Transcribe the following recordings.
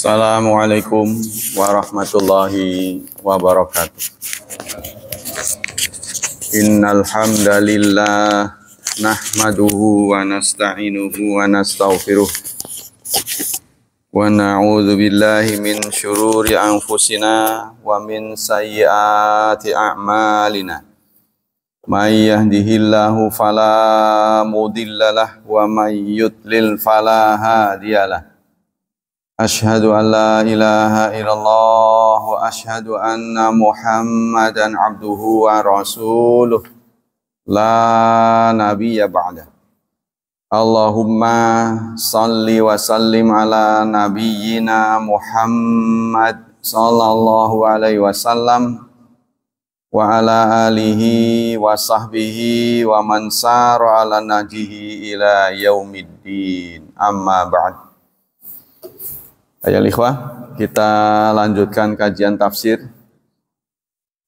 Assalamualaikum warahmatullahi wabarakatuh. Innal hamdalillah nahmaduhu wa nasta'inuhu wa nastaghfiruh wa na'udzu billahi min syururi anfusina wa min sayyiati a'malina. May yahdihillahu fala mudhillalah wa may yudlil fala hadiyalah. Ashhadu an la ilaha illallah wa ashhadu anna Muhammadan abduhu wa rasuluh la nabiyya ba'da. Allahumma salli wa sallim ala nabiyyina Muhammad sallallahu alaihi wasallam wa ala alihi wa sahbihi wa man sara ala najihi ila yaumiddin. Amma ba'd. Ayo ikhwah, kita lanjutkan kajian tafsir.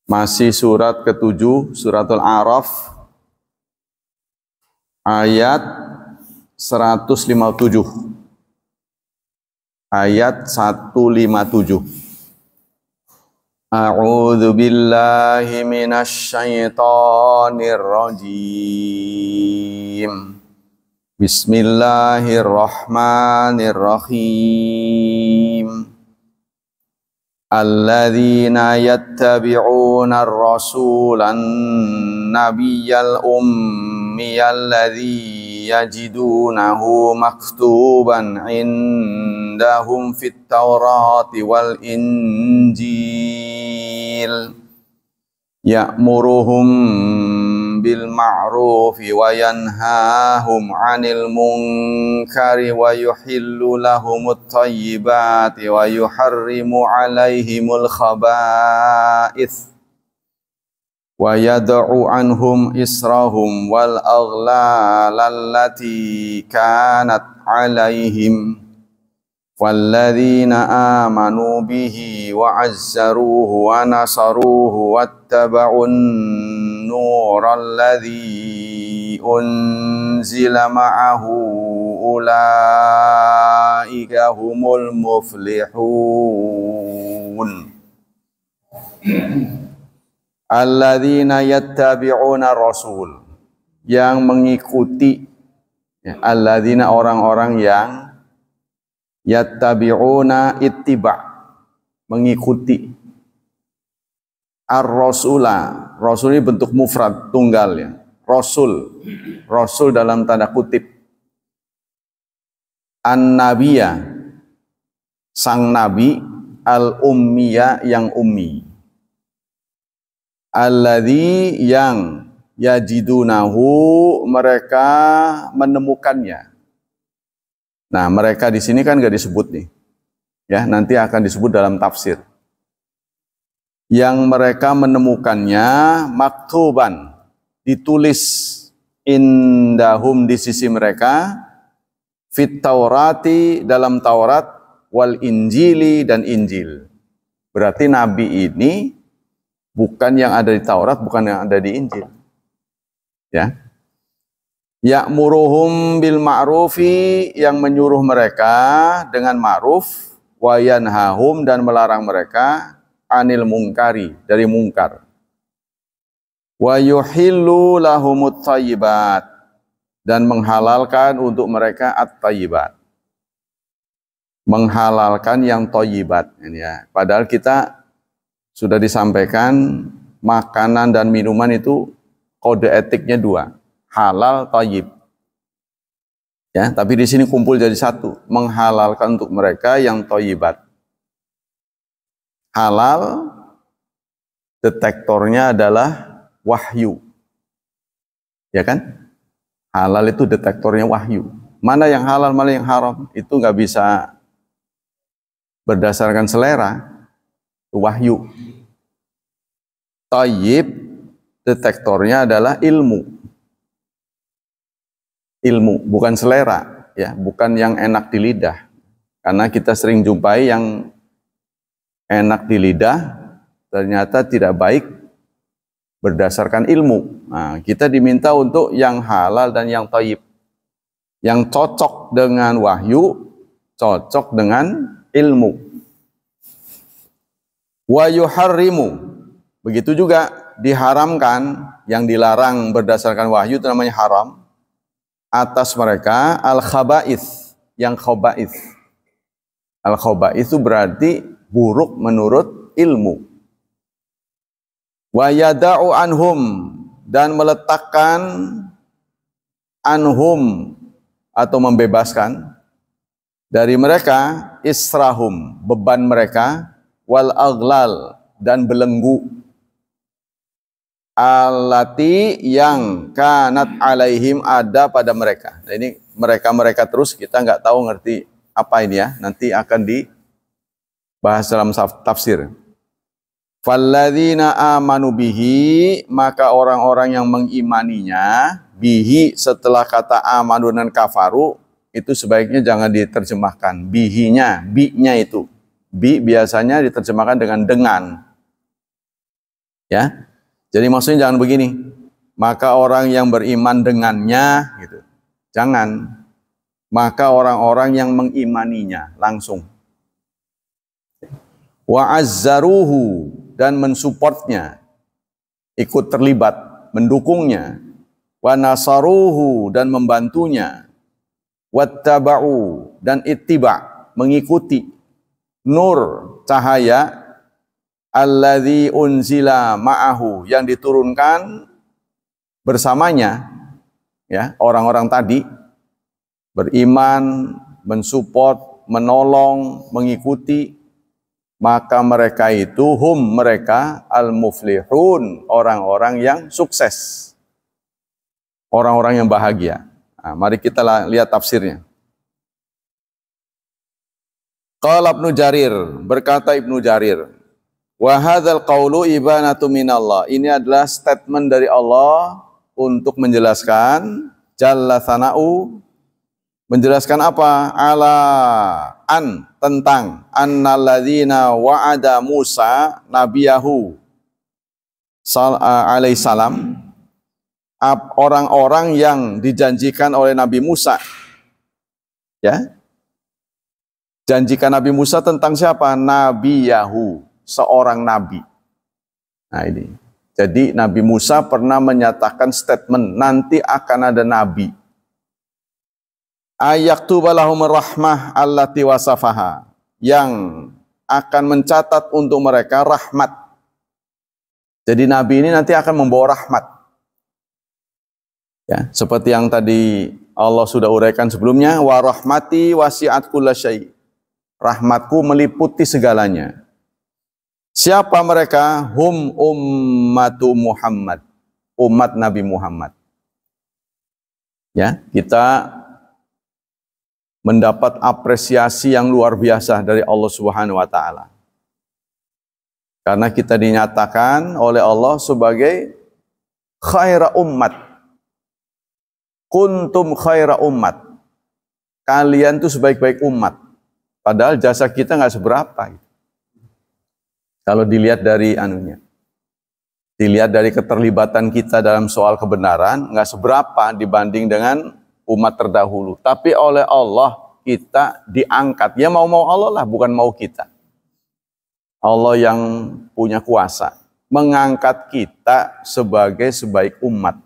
Masih surat ke-7, suratul A'raf, ayat 157. Ayat 157. A'udzu billahi minasy syaithanir rajim. Bismillahirrahmanirrahim. Alladzina yattabi'una ar-rasulan nabiyyal ummiyal ladzi yajidunahu maktuban indahum fit Taurati wal Injil ya'muruhum bil ma'rufi wa yanhahum 'anil munkari wa yuhillu lahumut thayyibati wa yuharrimu 'alaihimul khaba'ith wa yad'u 'anhum israhum wal aghlal allati kanat 'alaihim walladzina amanu bihi wa 'azzaruhu wa nasaruhu wattaba'un nural ladzi unzila ma'ahu ulaika humul muflihun. Alladzina yattabi'una rasul, yang mengikuti, alladzina orang-orang yang yattabi'una ittiba', mengikuti, ar-rasula, rasul ini bentuk mufrad, tunggal ya. Rasul, rasul dalam tanda kutip. An-nabiyya, sang nabi, al-ummiya, yang ummi. Alladzi, yang yajidunahu, mereka menemukannya. Nah, mereka di sini kan nggak disebut nih. Ya, nanti akan disebut dalam tafsir. Yang mereka menemukannya maktuban, ditulis indahum, di sisi mereka, fit Taurati, dalam Taurat, wal Injili, dan Injil. Berarti nabi ini bukan yang ada di Taurat, bukan yang ada di Injil. Ya. Ya'muruhum bil ma'rufi, yang menyuruh mereka dengan ma'ruf, wa yanhahum, dan melarang mereka anil mungkari, dari mungkar. Wa yuhillu lahumut thayyibat, dan menghalalkan untuk mereka at-thayyibat. Menghalalkan yang thayyibat, ini ya. Padahal kita sudah disampaikan makanan dan minuman itu kode etiknya 2, halal, thayyib. Ya, tapi di sini kumpul jadi satu, menghalalkan untuk mereka yang thayyibat. Halal, detektornya adalah wahyu. Ya kan? Halal itu detektornya wahyu. Mana yang halal, mana yang haram, itu nggak bisa berdasarkan selera. Itu wahyu. Thayyib, detektornya adalah ilmu. Ilmu, bukan selera, ya, bukan yang enak di lidah. Karena kita sering jumpai yang enak di lidah, ternyata tidak baik berdasarkan ilmu. Nah, kita diminta untuk yang halal dan yang thayyib. Yang cocok dengan wahyu, cocok dengan ilmu. Wa yuharrimu. Begitu juga diharamkan, yang dilarang berdasarkan wahyu itu namanya haram, atas mereka al-khaba'ith, yang khaba'ith. Al-khaba'ith itu berarti buruk menurut ilmu. Wa yada'u anhum, dan meletakkan anhum atau membebaskan dari mereka israhum, beban mereka, wal aghlal, dan belenggu, alati, yang kanat alaihim, ada pada mereka. Nah, ini mereka terus, kita nggak tahu ngerti apa ini ya, nanti akan dibahas dalam tafsir. Falladzina amanu bihi, maka orang-orang yang mengimaninya, bihi setelah kata amanu dan kafaru, itu sebaiknya jangan diterjemahkan bihinya, bi-nya itu. Bi biasanya diterjemahkan dengan. Ya. Jadi maksudnya jangan begini, maka orang yang beriman dengannya, gitu. Jangan. Maka orang-orang yang mengimaninya langsung. Wa azzaruhu, dan mensupportnya, ikut terlibat, mendukungnya. Wa nasaruhu, dan membantunya. Wattaba'u, dan ittiba, mengikuti. Nur, cahaya, alladzi unzila ma'ahu, yang diturunkan bersamanya, ya, orang-orang tadi beriman, mensupport, menolong, mengikuti, maka mereka itu mereka al-muflihun, orang-orang yang sukses, orang-orang yang bahagia. Nah, mari kita lihat tafsirnya. Qala Ibnu Jarir, berkata Ibnu Jarir, wa hadzal qaulu ibanatu minallah. Ini adalah statement dari Allah untuk menjelaskan jalla sana'u, menjelaskan apa? Ala tentang annalladzina wa'ada Musa nabiyahu alaihi salam, orang-orang yang dijanjikan oleh Nabi Musa. Ya. Janjikan Nabi Musa tentang siapa? Nabiyahu, seorang nabi. Nah ini. Jadi Nabi Musa pernah menyatakan statement, nanti akan ada nabi. Ayaktuba lahum rahmah allati wasafaha, yang akan mencatat untuk mereka rahmat. Jadi nabi ini nanti akan membawa rahmat. Ya, seperti yang tadi Allah sudah uraikan sebelumnya, wa rahmati wasi'at kullasyai. Rahmatku meliputi segalanya. Siapa mereka? Hum ummatu Muhammad, umat Nabi Muhammad. Ya, kita mendapat apresiasi yang luar biasa dari Allah Subhanahu wa taala. Karena kita dinyatakan oleh Allah sebagai khaira ummat. Kuntum khaira ummat. Kalian itu sebaik-baik umat. Padahal jasa kita nggak seberapa. Kalau dilihat dari dilihat dari keterlibatan kita dalam soal kebenaran, nggak seberapa dibanding dengan umat terdahulu. Tapi oleh Allah kita diangkat. Ya mau-mau Allah lah, bukan mau kita. Allah yang punya kuasa mengangkat kita sebagai sebaik umat.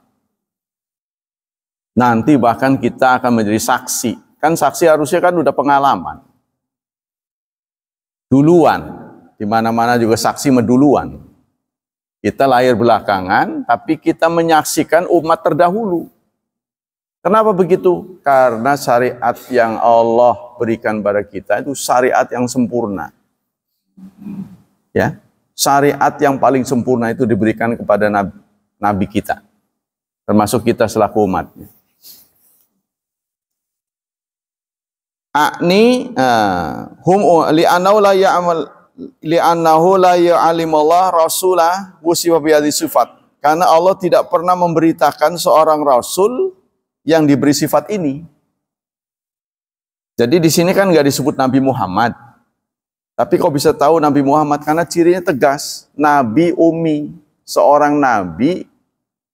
Nanti bahkan kita akan menjadi saksi. Kan saksi harusnya kan udah pengalaman. Duluan, di mana-mana juga saksi meduluan. Kita lahir belakangan, tapi kita menyaksikan umat terdahulu. Kenapa begitu? Karena syariat yang Allah berikan pada kita itu syariat yang sempurna. Ya, syariat yang paling sempurna itu diberikan kepada nabi kita, termasuk kita selaku umatnya. Hum li'annahu la ya'limallah rasulah wusifa bihadhi sifat. Karena Allah tidak pernah memberitakan seorang rasul yang diberi sifat ini. Jadi di sini kan nggak disebut Nabi Muhammad. Tapi kok bisa tahu Nabi Muhammad? Karena cirinya tegas, Nabi Ummi, seorang nabi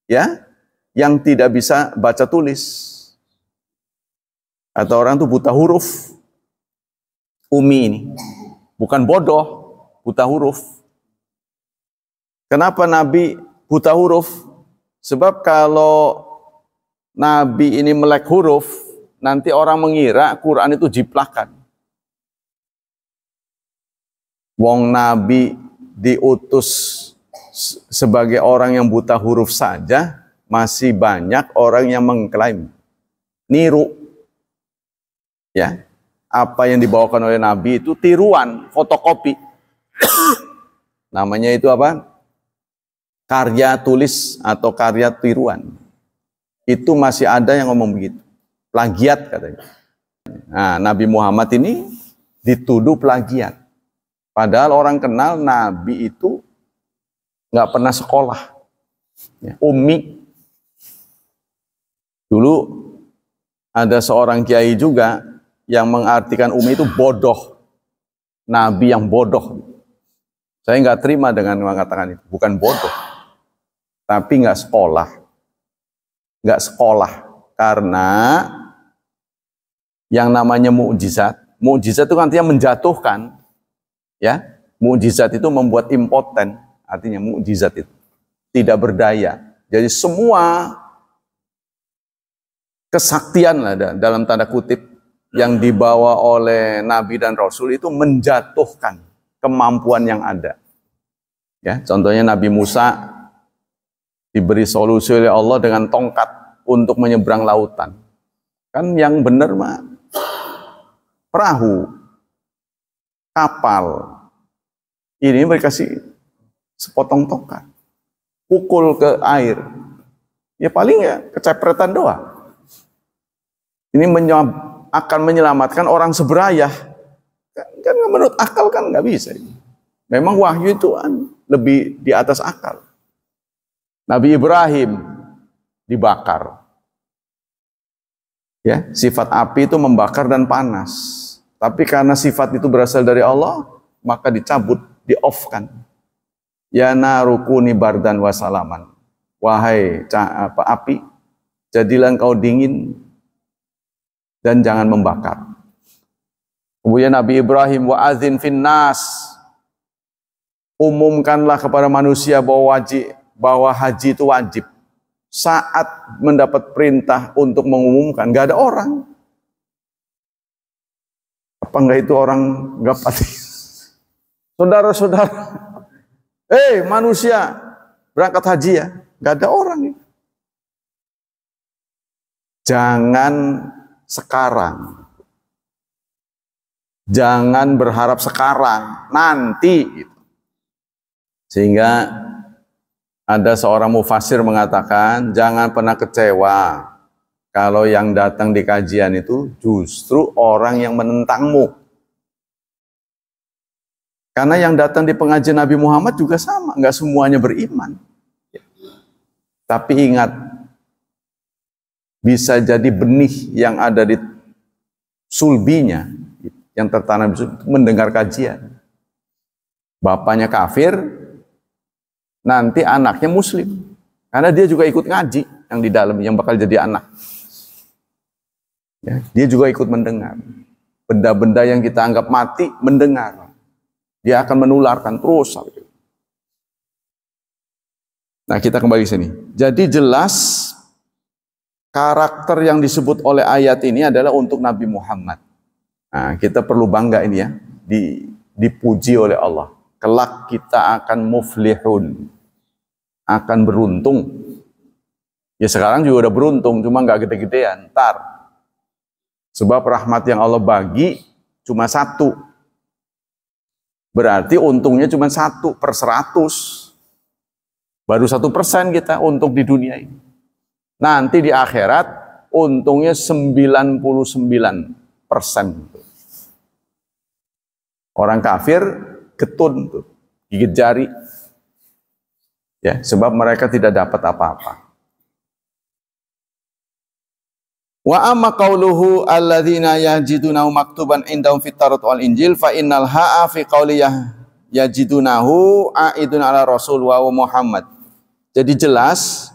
ya yang tidak bisa baca tulis. Atau orang itu buta huruf. Umi ini bukan bodoh, buta huruf. Kenapa Nabi buta huruf? Sebab kalau Nabi ini melek huruf, nanti orang mengira Quran itu jiplakan. Wong Nabi diutus sebagai orang yang buta huruf saja, masih banyak orang yang mengklaim niru. Ya, apa yang dibawakan oleh Nabi itu tiruan, fotokopi. Namanya itu apa? Karya tulis atau karya tiruan. Itu masih ada yang ngomong begitu. Plagiat katanya. Nah, Nabi Muhammad ini dituduh plagiat. Padahal orang kenal Nabi itu nggak pernah sekolah. Ya, ummi. Dulu ada seorang kiai juga yang mengartikan ummi itu bodoh. Nabi yang bodoh. Saya nggak terima dengan mengatakan itu. Bukan bodoh. Tapi nggak sekolah. Nggak sekolah. Karena yang namanya mukjizat. Mukjizat itu artinya menjatuhkan. Ya, mukjizat itu membuat impoten. Artinya mukjizat itu tidak berdaya. Jadi semua kesaktian lah dalam tanda kutip yang dibawa oleh Nabi dan Rasul itu menjatuhkan kemampuan yang ada. Ya, contohnya Nabi Musa diberi solusi oleh Allah dengan tongkat untuk menyeberang lautan. Kan yang benar mah perahu, kapal. Ini mereka kasih sepotong tongkat, pukul ke air. Ya paling ya kecepretan doang. Ini akan menyelamatkan orang seberayah. Kan menurut akal kan nggak bisa. Memang wahyu itu lebih di atas akal. Nabi Ibrahim dibakar. Ya, sifat api itu membakar dan panas. Tapi karena sifat itu berasal dari Allah, maka dicabut, di-off-kan. Ya narukuni bardan wasalaman. Wahai api, jadilah engkau dingin dan jangan membakar. Kemudian Nabi Ibrahim wa adzin finnas, umumkanlah kepada manusia bahwa haji itu wajib. Saat mendapat perintah untuk mengumumkan, nggak ada orang. Apa enggak itu orang nggak pasti? Saudara-saudara, manusia berangkat haji ya, nggak ada orang. Jangan sekarang, jangan berharap sekarang, nanti. Sehingga ada seorang mufasir mengatakan, jangan pernah kecewa kalau yang datang di kajian itu justru orang yang menentangmu. Karena yang datang di pengajian Nabi Muhammad juga sama, nggak semuanya beriman. Tapi ingat, bisa jadi benih yang ada di sulbinya, yang tertanam mendengar kajian. Bapaknya kafir, nanti anaknya muslim. Karena dia juga ikut ngaji yang di dalam, yang bakal jadi anak. Ya, dia juga ikut mendengar. Benda-benda yang kita anggap mati, mendengar. Dia akan menularkan terus. Nah, kita kembali ke sini. Jadi jelas karakter yang disebut oleh ayat ini adalah untuk Nabi Muhammad. Nah, kita perlu bangga ini ya, dipuji oleh Allah. Kelak kita akan muflihun, akan beruntung. Ya sekarang juga udah beruntung, cuma nggak gede-gedean. Ntar, sebab rahmat yang Allah bagi cuma 1. Berarti untungnya cuma 1/100. Baru 1% kita untung di dunia ini. Nanti di akhirat untungnya 99%. Orang kafir getun tuh, gigit jari. Ya, sebab mereka tidak dapat apa-apa. Wa amma qauluhu alladzina yajidunahu maktuban indahum fit Taurat wal Injil fa innal ha'a fi qauli yajidunahu a'idun ala Rasul wa Muhammad. Jadi jelas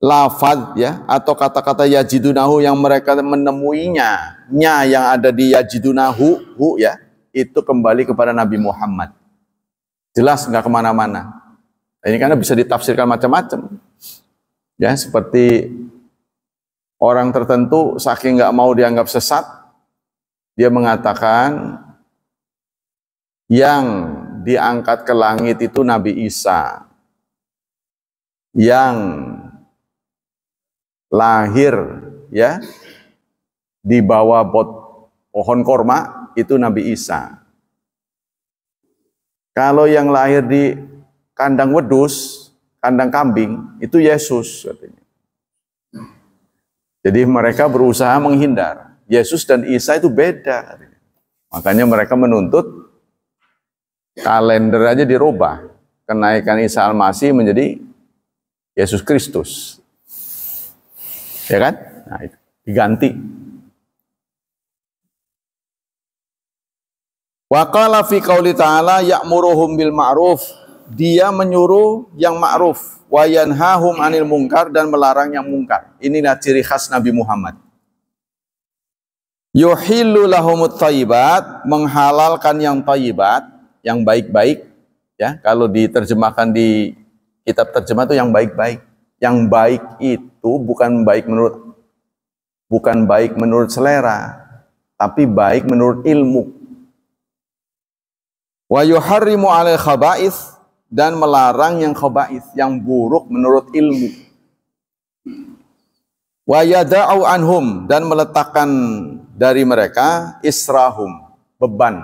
lafaz ya atau kata-kata yajidunahu yang mereka menemuinya yang ada di yajidunahu ya itu kembali kepada Nabi Muhammad. Jelas nggak kemana-mana. Ini karena bisa ditafsirkan macam-macam. Ya, seperti orang tertentu saking nggak mau dianggap sesat, dia mengatakan yang diangkat ke langit itu Nabi Isa, yang lahir ya di bawah pohon korma itu Nabi Isa. Kalau yang lahir di kandang wedus, kandang kambing, itu Yesus katanya. Jadi mereka berusaha menghindar. Yesus dan Isa itu beda. Makanya mereka menuntut kalender aja dirubah. Kenaikan Isa Al-Masih menjadi Yesus Kristus. Ya kan? Nah, itu diganti. Wa qala fi qouli ta'ala ya'muruhum bil ma'ruf. Dia menyuruh yang ma'ruf, wa yanhahum 'anil munkar, dan melarang yang mungkar. Inilah ciri khas Nabi Muhammad. Yuhillu lahumut thayyibat, menghalalkan yang thayyibat, yang baik-baik, ya. Kalau diterjemahkan di kitab terjemah itu yang baik-baik. Yang baik itu bukan baik menurut selera, tapi baik menurut ilmu. Wa yuharrimu 'alal khaba'ith, dan melarang yang khaba'ith, yang buruk menurut ilmu. Wa yada'u anhum, dan meletakkan dari mereka israhum, beban.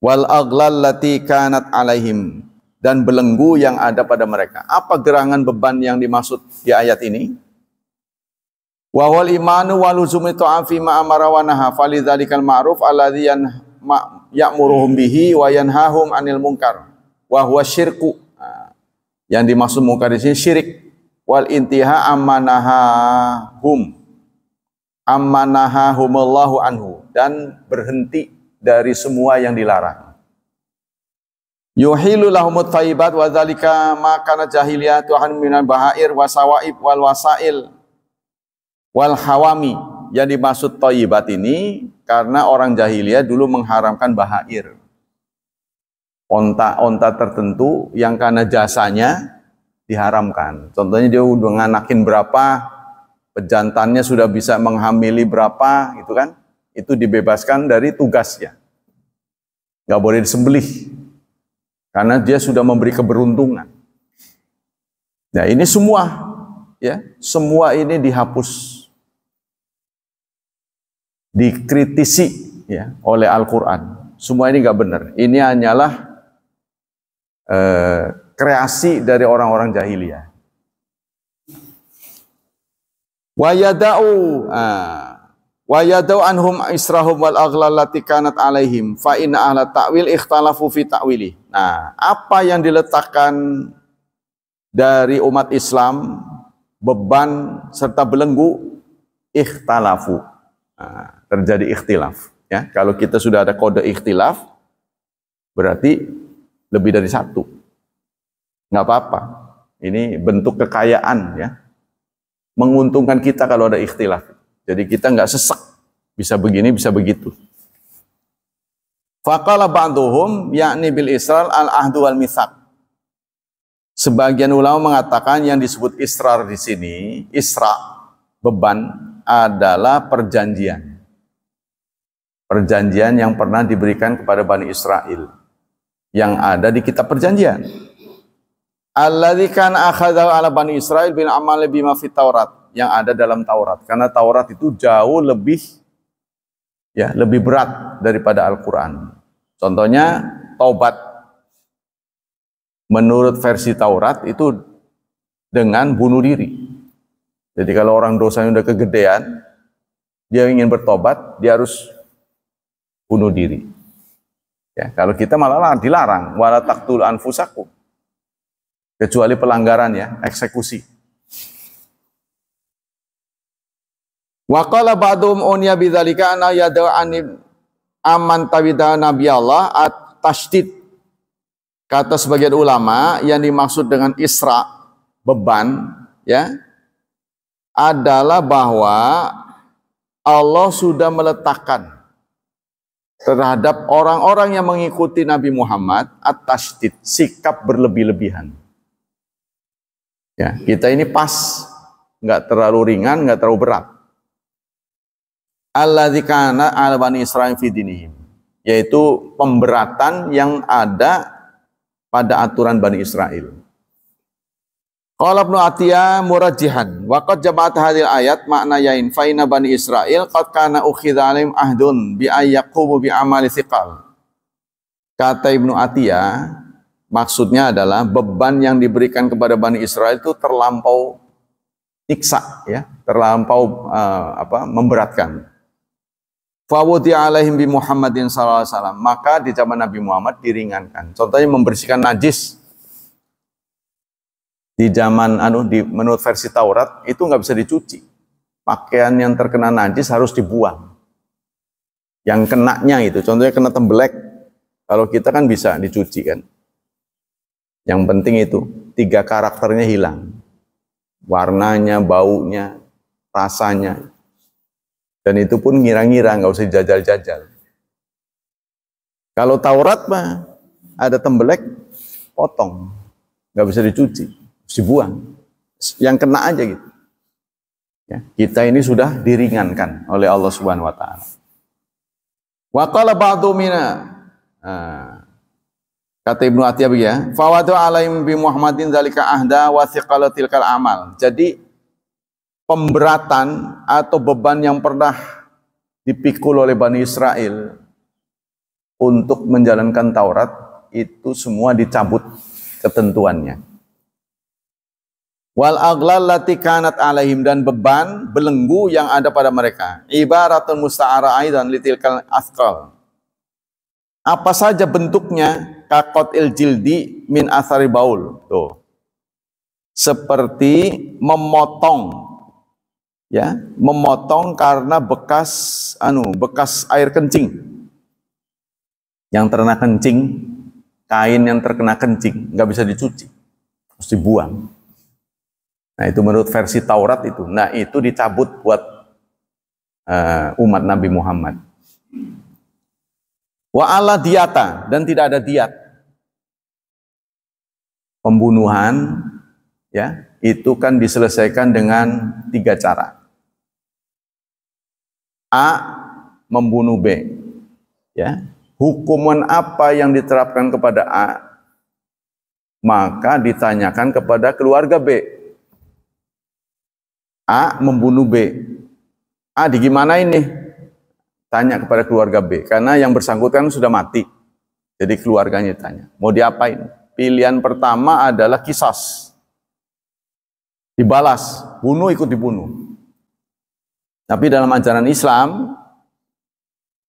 Wal aghlal lati kanat alaihim, dan belenggu yang ada pada mereka. Apa gerangan beban yang dimaksud di ayat ini? Wa wal imanu wa luzumi ta'afi ma amara wa naha falidzalikal ma'ruf alladzi ya'muruhum bihi wa yanhahum 'anil munkar wa huwa syirku. Yang dimaksud munkar di sini syirik. Wal intiha ammanahahumullahu anhu, dan berhenti dari semua yang dilarang. Yuhilu lahumut thayyibat wa dzalika ma kana jahiliyatu an minal bahair wa sawaib wal wasail wal hawami. Yang dimaksud thayyibat ini karena orang jahiliyah dulu mengharamkan bahair. Onta-onta tertentu yang karena jasanya diharamkan. Contohnya dia udah nganakin berapa, pejantannya sudah bisa menghamili berapa, gitu kan? Itu dibebaskan dari tugasnya. Nggak boleh disembelih. Karena dia sudah memberi keberuntungan. Nah, ini semua, ya, semua ini dihapus, dikritisi, ya, oleh Al-Quran. Semua ini nggak benar. Ini hanyalah kreasi dari orang-orang jahiliyah. Wa yada'u anhum israhum wal aghlal lati kanat alaihim fa inna ahla ta'wil ikhtalafu fi ta'wili. Nah, apa yang diletakkan dari umat Islam, beban serta belenggu, ikhtalafu. Nah, terjadi ikhtilaf, ya. Kalau kita sudah ada kode ikhtilaf, berarti lebih dari satu. Nggak apa-apa. Ini bentuk kekayaan, ya. Menguntungkan kita kalau ada ikhtilaf. Jadi kita nggak sesek. Bisa begini, bisa begitu. Faqala ba'duhum yakni bil israr al-ahdu wal mitsaq. Sebagian ulama mengatakan yang disebut israr di sini, isra, beban, adalah perjanjian. Perjanjian yang pernah diberikan kepada Bani Israel, yang ada di kitab perjanjian. Alladzi kana akhadhahu ala Bani Israil bil amal bima fit Taurat, yang ada dalam Taurat. Karena Taurat itu jauh lebih, ya, lebih berat daripada Al-Qur'an. Contohnya taubat. Menurut versi Taurat itu dengan bunuh diri. Jadi kalau orang dosanya udah kegedean, dia ingin bertobat, dia harus bunuh diri. Ya, kalau kita malah dilarang, wala taqtul anfusakum. Kecuali pelanggaran, ya, eksekusi. Wa qala ba'dhum unya bidzalika ana yad'an aman tawida nabi Allah at-tashdid. Kata sebagian ulama, yang dimaksud dengan isra, beban, ya, adalah bahwa Allah sudah meletakkan terhadap orang-orang yang mengikuti Nabi Muhammad at-tasydid, sikap berlebih-lebihan. Ya, kita ini pas, nggak terlalu ringan, nggak terlalu berat. Alladzi kana 'ala bani Israil fi dinihim, yaitu pemberatan yang ada pada aturan Bani Israel. Qala Ibnu Atiyah murajjihan wa qad jama'at hadhil ayat makna yain fa inna Bani Israil qad kana ukhidha 'alaihim ahdun bi ayyaqumu bi amali thiqal. Kata Ibnu Atiyah, maksudnya adalah beban yang diberikan kepada Bani Israel itu terlampau nyiksa, ya, terlampau memberatkan. Fawudi alaihim bi Muhammadin sallallahu alaihi wasallam, maka di zaman Nabi Muhammad diringankan. Contohnya membersihkan najis. Di zaman menurut versi Taurat itu nggak bisa dicuci. Pakaian yang terkena najis harus dibuang. Yang kenanya itu, contohnya kena tembelek. Kalau kita kan bisa dicuci kan. Yang penting itu 3 karakternya hilang. Warnanya, baunya, rasanya. Dan itu pun ngira-ngira, nggak usah jajal-jajal. Kalau Taurat mah ada tembelek, potong, nggak bisa dicuci, harus dibuang. Yang kena aja gitu. Ya, kita ini sudah diringankan oleh Allah Subhanahu Wa Taala. Wa qala ba'du mina, kata Ibnu Atiyah ya, fawadu alaihim bi Muhammadin zalika ahda wa thiqalatil kal amal. Jadi pemberatan atau beban yang pernah dipikul oleh Bani Israel untuk menjalankan Taurat itu semua dicabut ketentuannya. Wal aghlal lati kanat alaihim, dan beban belenggu yang ada pada mereka. Ibaratun musta'ara aidan litilkal athqal. Apa saja bentuknya? Kakotil jildi min athari baul. Tuh. Seperti memotong, ya, memotong karena bekas air kencing. Yang terkena kencing, kain yang terkena kencing nggak bisa dicuci, harus dibuang. Nah, itu menurut versi Taurat itu. Nah, itu dicabut buat umat Nabi Muhammad. Wa ala diyata, dan tidak ada diat. Pembunuhan, ya, itu kan diselesaikan dengan 3 cara. A, membunuh B. Ya, hukuman apa yang diterapkan kepada A, maka ditanyakan kepada keluarga B. A membunuh B. A digimanain nih? Tanya kepada keluarga B, karena yang bersangkutan sudah mati. Jadi keluarganya tanya, mau diapain? Pilihan pertama adalah qisas. Dibalas, bunuh ikut dibunuh. Tapi dalam ajaran Islam,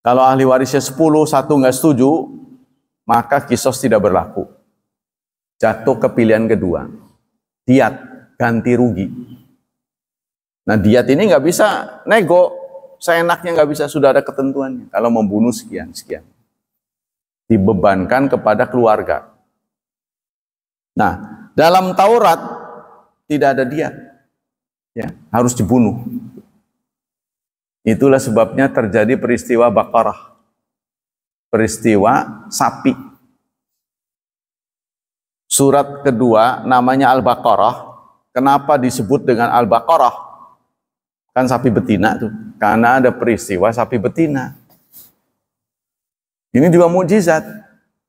kalau ahli warisnya 10, 1 nggak setuju, maka qisas tidak berlaku. Jatuh ke pilihan kedua, diat, ganti rugi. Nah, diat ini nggak bisa nego, seenaknya nggak bisa, sudah ada ketentuannya. Kalau membunuh sekian, dibebankan kepada keluarga. Nah, dalam Taurat tidak ada diat, ya, harus dibunuh. Itulah sebabnya terjadi peristiwa Baqarah, peristiwa sapi. Surat kedua namanya Al-Baqarah. Kenapa disebut dengan Al-Baqarah? Kan sapi betina tuh, karena ada peristiwa sapi betina. Ini juga mukjizat.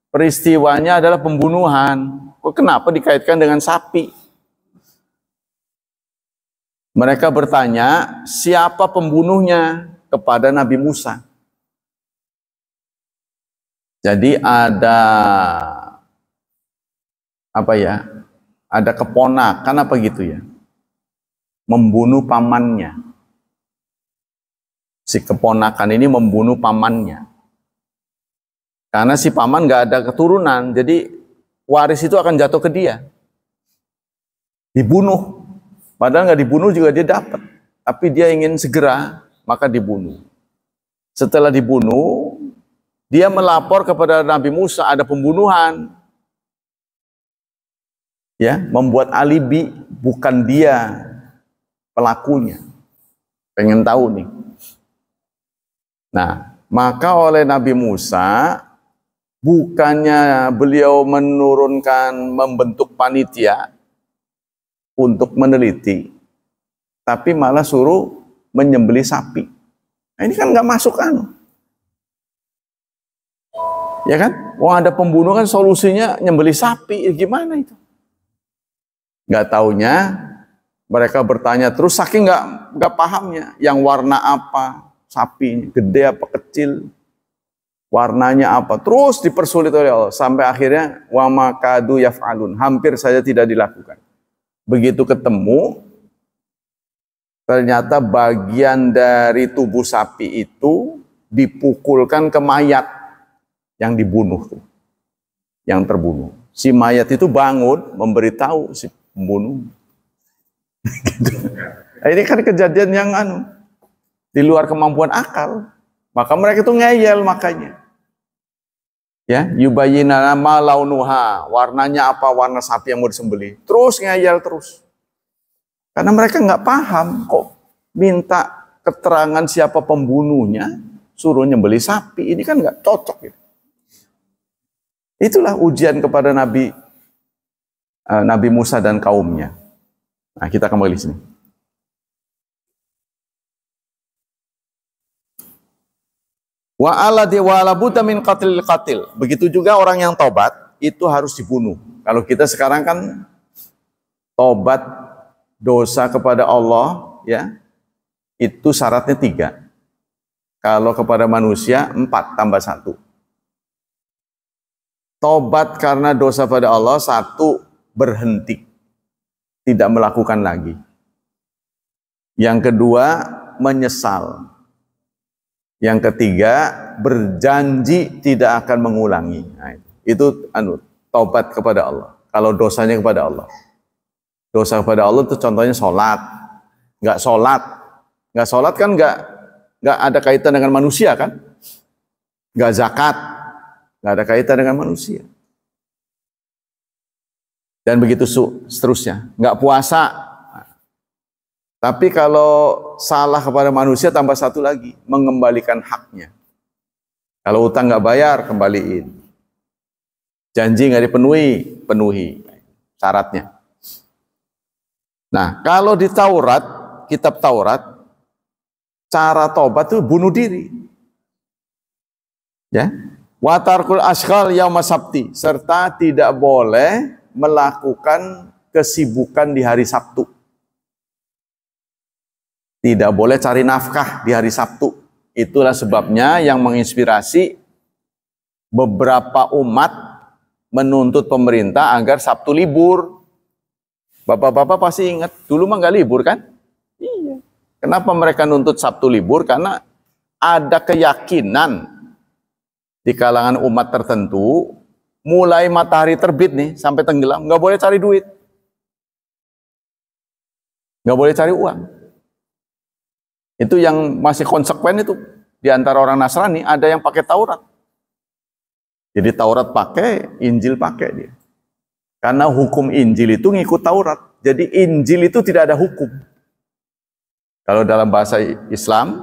Peristiwanya adalah pembunuhan. Kok kenapa dikaitkan dengan sapi? Mereka bertanya, siapa pembunuhnya? Kepada Nabi Musa. Jadi ada ada keponakan apa gitu ya, membunuh pamannya. Si keponakan ini membunuh pamannya. Karena si paman nggak ada keturunan, jadi waris itu akan jatuh ke dia. Dibunuh. Padahal nggak dibunuh juga dia dapat. Tapi dia ingin segera, maka dibunuh. Setelah dibunuh, dia melapor kepada Nabi Musa ada pembunuhan. Ya, membuat alibi, bukan dia pelakunya. Pengen tahu nih. Nah, Maka oleh Nabi Musa, bukannya beliau membentuk panitia untuk meneliti, tapi malah suruh menyembelih sapi. Nah, ini kan nggak masuk ya kan? Wah, ada pembunuh kan solusinya nyembelih sapi, gimana itu? Nggak taunya mereka bertanya terus saking nggak pahamnya, yang warna apa sapi, gede apa kecil, warnanya apa, terus dipersulit oleh Allah sampai akhirnya wa makadu yaf'alun, hampir saja tidak dilakukan. Begitu ketemu, ternyata bagian dari tubuh sapi itu dipukulkan ke mayat yang dibunuh tuh, yang terbunuh. Si mayat itu bangun memberitahu si pembunuh. Gitu. Ini kan kejadian yang di luar kemampuan akal. Maka mereka itu ngeyel makanya. Ya, yubayyinana ma launuha, warnanya apa, warna sapi yang mau disembelih. Terus ngeyel terus. Karena mereka nggak paham kok minta keterangan siapa pembunuhnya, suruh nyembelih sapi. Ini kan nggak cocok gitu. Itulah ujian kepada Nabi Musa dan kaumnya. Nah, kita kembali sini. Wa alladhi wa labuta min qatlil qatil. Begitu juga orang yang tobat itu harus dibunuh. Kalau kita sekarang kan tobat dosa kepada Allah, ya, itu syaratnya 3. Kalau kepada manusia 4 tambah 1. Tobat karena dosa pada Allah 1, berhenti, tidak melakukan lagi. Yang kedua, menyesal. Yang ketiga, berjanji tidak akan mengulangi. Nah, itu tobat kepada Allah. Kalau dosanya kepada Allah. Dosa kepada Allah itu contohnya sholat. Nggak sholat kan nggak ada kaitan dengan manusia kan? Nggak zakat, nggak ada kaitan dengan manusia. Dan begitu seterusnya. Nggak puasa. Tapi kalau salah kepada manusia tambah 1 lagi, mengembalikan haknya. Kalau utang nggak bayar, kembaliin. Janji nggak dipenuhi, penuhi syaratnya. Nah, kalau di Taurat, kitab Taurat, cara tobat itu bunuh diri. Ya, watarkul ashghal yauma sabti, serta tidak boleh melakukan kesibukan di hari Sabtu. Tidak boleh cari nafkah di hari Sabtu. Itulah sebabnya yang menginspirasi beberapa umat menuntut pemerintah agar Sabtu libur. Bapak-bapak pasti ingat, dulu mah nggak libur kan? Iya. Kenapa mereka nuntut Sabtu libur? Karena ada keyakinan di kalangan umat tertentu, mulai matahari terbit nih sampai tenggelam, nggak boleh cari duit. Nggak boleh cari uang. Itu yang masih konsekuen itu. Di antara orang Nasrani ada yang pakai Taurat. Jadi Taurat pakai, Injil pakai dia. Karena hukum Injil itu ngikut Taurat. Jadi Injil itu tidak ada hukum. Kalau dalam bahasa Islam,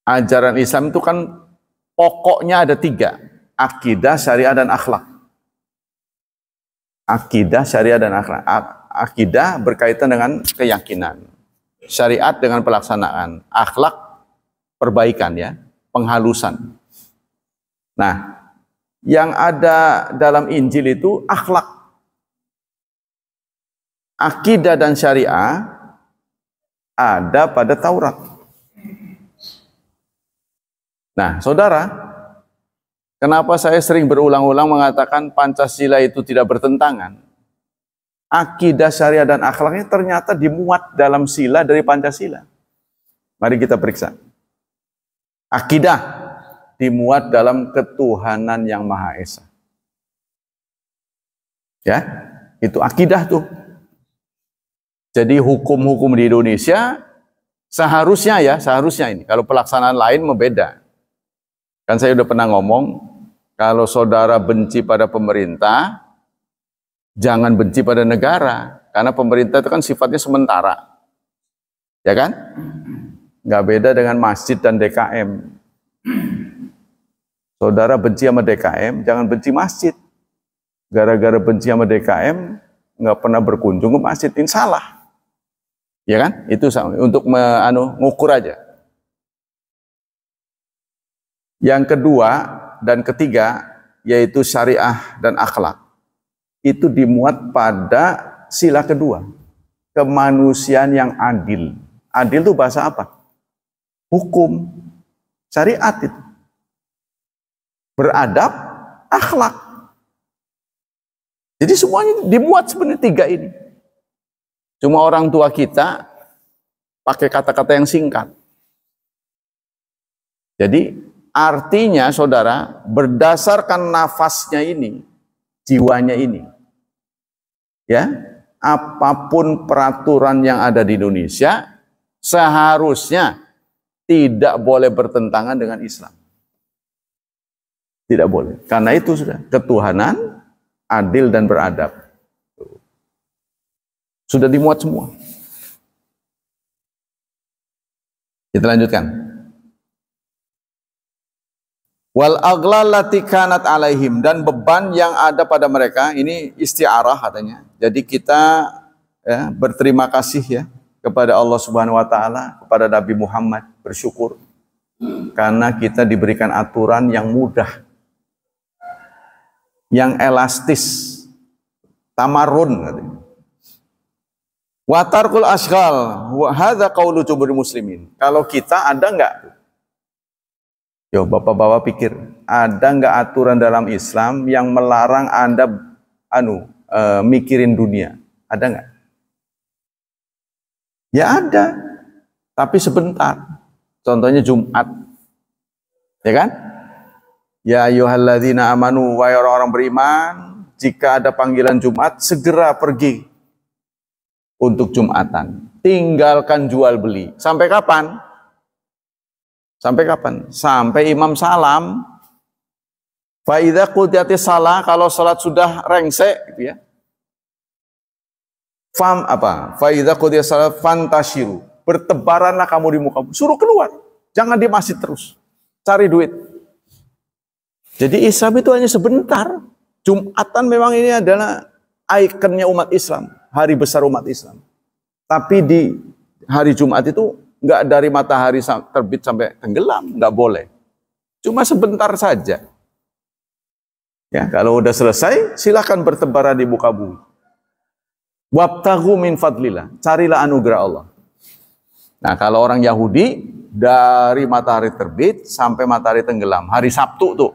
ajaran Islam itu kan pokoknya ada 3. Akidah, syariah, dan akhlak. Akidah, syariah, dan akhlak. Akidah berkaitan dengan keyakinan. Syariat dengan pelaksanaan. Akhlak, perbaikan ya, penghalusan. Nah, yang ada dalam Injil itu akhlak. Akidah dan syariah ada pada Taurat. Nah, saudara, kenapa saya sering berulang-ulang mengatakan Pancasila itu tidak bertentangan? Akidah, syariah, dan akhlaknya ternyata dimuat dalam sila dari Pancasila. Mari kita periksa. Akidah dimuat dalam ketuhanan yang Maha Esa. Ya, itu akidah tuh. Jadi hukum-hukum di Indonesia seharusnya ini. Kalau pelaksanaan lain membeda. Kan saya udah pernah ngomong, kalau saudara benci pada pemerintah, jangan benci pada negara. Karena pemerintah itu kan sifatnya sementara. Ya kan? Nggak beda dengan masjid dan DKM. Saudara benci sama DKM, jangan benci masjid. Gara-gara benci sama DKM, nggak pernah berkunjung ke masjid, salah. Ya kan? Itu sama, untuk ngukur aja. Yang kedua dan ketiga, yaitu syariah dan akhlak. Itu dimuat pada sila kedua. Kemanusiaan yang adil. Adil itu bahasa apa? Hukum. Syariat itu. Beradab, akhlak. Jadi semuanya dimuat sebenarnya tiga ini. Cuma orang tua kita pakai kata-kata yang singkat. Jadi artinya saudara, berdasarkan nafasnya ini, jiwanya ini, ya, apapun peraturan yang ada di Indonesia seharusnya tidak boleh bertentangan dengan Islam. Tidak boleh. Karena itu sudah ketuhanan, adil dan beradab. Sudah dimuat semua. Kita lanjutkan. Wal aghlal lati kanat alaihim, dan beban yang ada pada mereka, ini isti'arah katanya. Jadi kita berterima kasih ya kepada Allah Subhanahu wa taala, kepada Nabi Muhammad, bersyukur karena kita diberikan aturan yang mudah, yang elastis, tamarun katanya. Wa tarkul asghal wa hadza qaulu jumhur muslimin. Kalau kita ada enggak? Yo, bapak-bapak pikir, ada enggak aturan dalam Islam yang melarang Anda mikirin dunia? Ada enggak? Ya ada, tapi sebentar. Contohnya Jumat. Ya kan? Ya ayyuhalladzina amanu, wahai orang-orang beriman, jika ada panggilan Jumat, segera pergi untuk Jumatan. Tinggalkan jual beli. Sampai kapan? Sampai kapan? Sampai imam salam. Fa idza qudiyatis shalah, kalau salat sudah rengsek gitu ya. Fa idza qudiyatis shalah fantashiru. Bertebaranlah kamu di muka bumi. Suruh keluar. Jangan di masjid terus. Cari duit. Jadi Islam itu hanya sebentar. Jumatan memang ini adalah ikonnya umat Islam. Hari besar umat Islam. Tapi di hari Jumat itu nggak dari matahari terbit sampai tenggelam, nggak boleh. Cuma sebentar saja. Ya, kalau udah selesai, silakan bertebaran di muka bumi. Wabtaghu min fadlillah, carilah anugerah Allah. Nah, kalau orang Yahudi dari matahari terbit sampai matahari tenggelam, hari Sabtu tuh.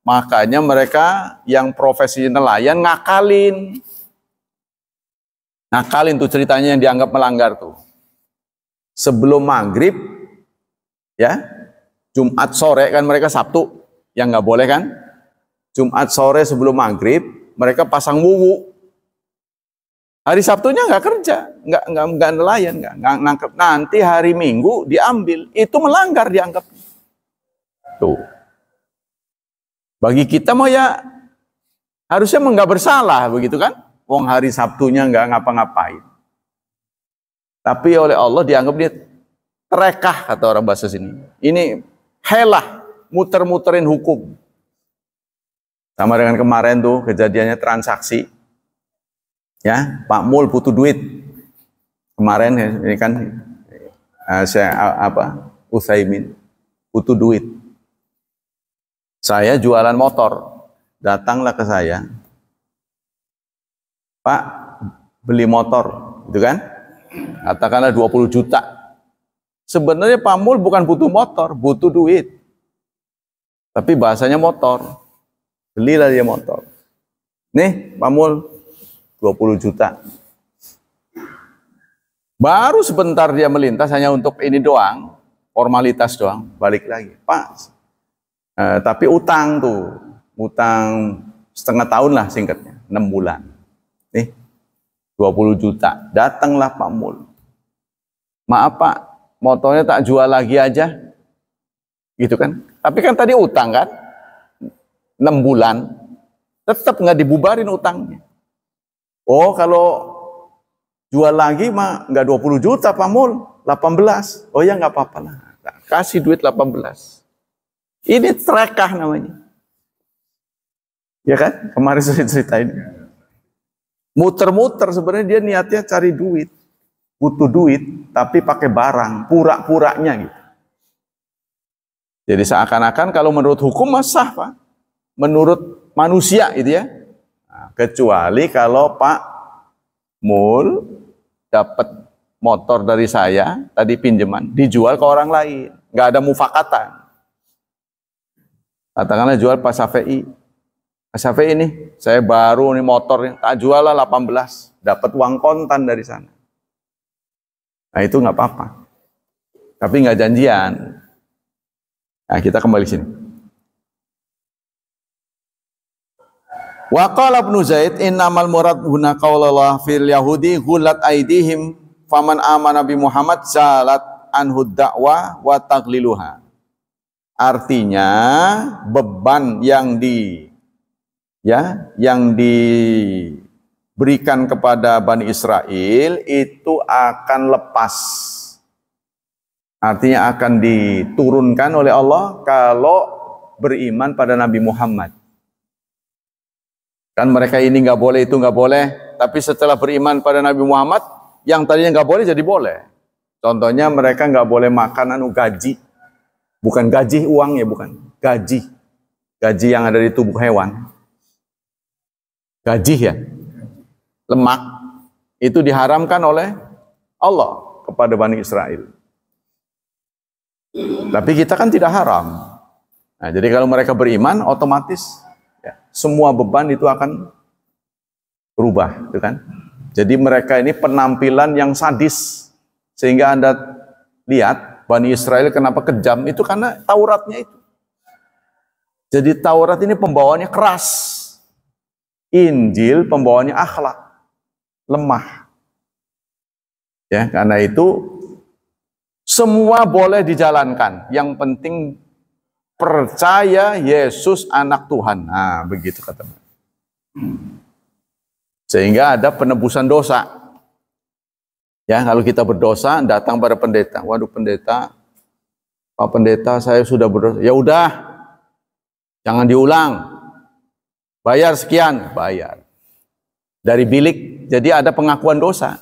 Makanya mereka yang profesi nelayan ngakalin. Ngakalin tuh ceritanya yang dianggap melanggar tuh. Sebelum maghrib, ya, Jumat sore kan mereka Sabtu, yang nggak boleh kan? Jumat sore sebelum maghrib, mereka pasang wuwu. Hari Sabtunya nggak kerja, nggak nelayan, nggak nangkep. Nanti hari Minggu diambil, itu melanggar dianggap. Tuh. Bagi kita mau ya harusnya nggak bersalah begitu kan? Wong hari Sabtunya nggak ngapa-ngapain. Tapi oleh Allah dianggap dia terekah, kata orang bahasa sini. Ini helah, muter-muterin hukum. Sama dengan kemarin tuh kejadiannya transaksi. Ya, Pak Mul butuh duit. Kemarin ini kan Utsaimin butuh duit. Saya jualan motor. Datanglah ke saya. Pak, beli motor, gitu kan? Katakanlah 20 juta. Sebenarnya Pak Mul bukan butuh motor, butuh duit. Tapi bahasanya motor. Belilah dia motor. Nih, Pak Mul, 20 juta. Baru sebentar dia melintas hanya untuk ini doang, formalitas doang, balik lagi. Pak, tapi utang tuh, utang setengah tahun lah singkatnya, 6 bulan. Nih, 20 juta. Datanglah Pak Mul. Maaf Pak, motornya tak jual lagi aja. Gitu kan. Tapi kan tadi utang kan. 6 bulan. Tetap nggak dibubarin utangnya. Oh, kalau jual lagi mah nggak 20 juta Pak Mul. 18. Oh ya nggak apa-apa lah. Nah, kasih duit 18. Ini trekah namanya. Ya kan? Kemarin saya ceritain. Muter-muter sebenarnya dia niatnya cari duit. Butuh duit, tapi pakai barang. Pura-puranya gitu. Jadi seakan-akan kalau menurut hukum sah, Pak. Menurut manusia gitu ya. Nah, kecuali kalau Pak Mul dapat motor dari saya, tadi pinjaman, dijual ke orang lain. Nggak ada mufakatan. Katakanlah jual Pak Syafi'i. Pak Syafi'i ini, saya baru nih motor, tak jual lah 18. Dapat uang kontan dari sana. Nah itu nggak apa-apa. Tapi nggak janjian. Nah kita kembali sini. Wa qala Ibnu Zaid innamal murad huna qaulallah fil yahudi ghulat aidihim faman amana bi Muhammad salat anhu da'wa wa tagliluha. Artinya beban yang diberikan kepada Bani Israel itu akan lepas. Artinya akan diturunkan oleh Allah kalau beriman pada Nabi Muhammad. Kan mereka ini nggak boleh, itu nggak boleh. Tapi setelah beriman pada Nabi Muhammad, yang tadinya nggak boleh jadi boleh. Contohnya mereka nggak boleh makan gaji. Bukan gaji uang ya, bukan. Gaji. Gaji yang ada di tubuh hewan. Gaji ya. Lemak. Itu diharamkan oleh Allah kepada Bani Israel. Tapi kita kan tidak haram. Nah, jadi kalau mereka beriman, otomatis ya, semua beban itu akan berubah, gitu kan? Jadi mereka ini penampilan yang sadis, sehingga Anda lihat Bani Israel kenapa kejam itu karena Tauratnya itu. Jadi Taurat ini pembawaannya keras, Injil pembawaannya akhlak, lemah. Ya, karena itu semua boleh dijalankan. Yang penting percaya Yesus anak Tuhan. Nah, begitu kata mereka. Sehingga ada penebusan dosa. Ya, kalau kita berdosa datang pada pendeta. Waduh pendeta, Pak Pendeta saya sudah berdosa. Ya udah, jangan diulang. Bayar sekian, bayar. Dari bilik, jadi ada pengakuan dosa.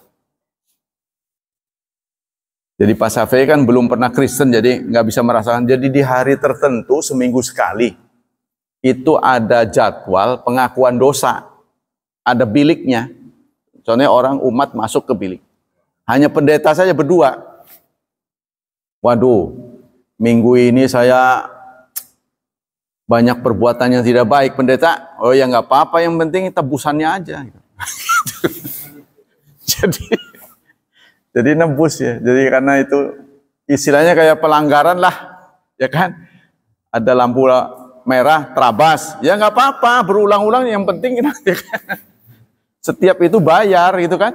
Jadi Pak Syafi'i kan belum pernah Kristen, jadi nggak bisa merasakan. Jadi di hari tertentu, seminggu sekali, itu ada jadwal pengakuan dosa. Ada biliknya. Soalnya orang umat masuk ke bilik. Hanya pendeta saja berdua. Waduh, minggu ini saya banyak perbuatan yang tidak baik, pendeta. Oh ya nggak apa-apa, yang penting tebusannya aja. Jadi nebus ya. Jadi karena itu istilahnya kayak pelanggaran lah, ya kan? Ada lampu merah, terabas. Ya nggak apa-apa, berulang-ulang. Yang penting ya kan? Setiap itu bayar, gitu kan?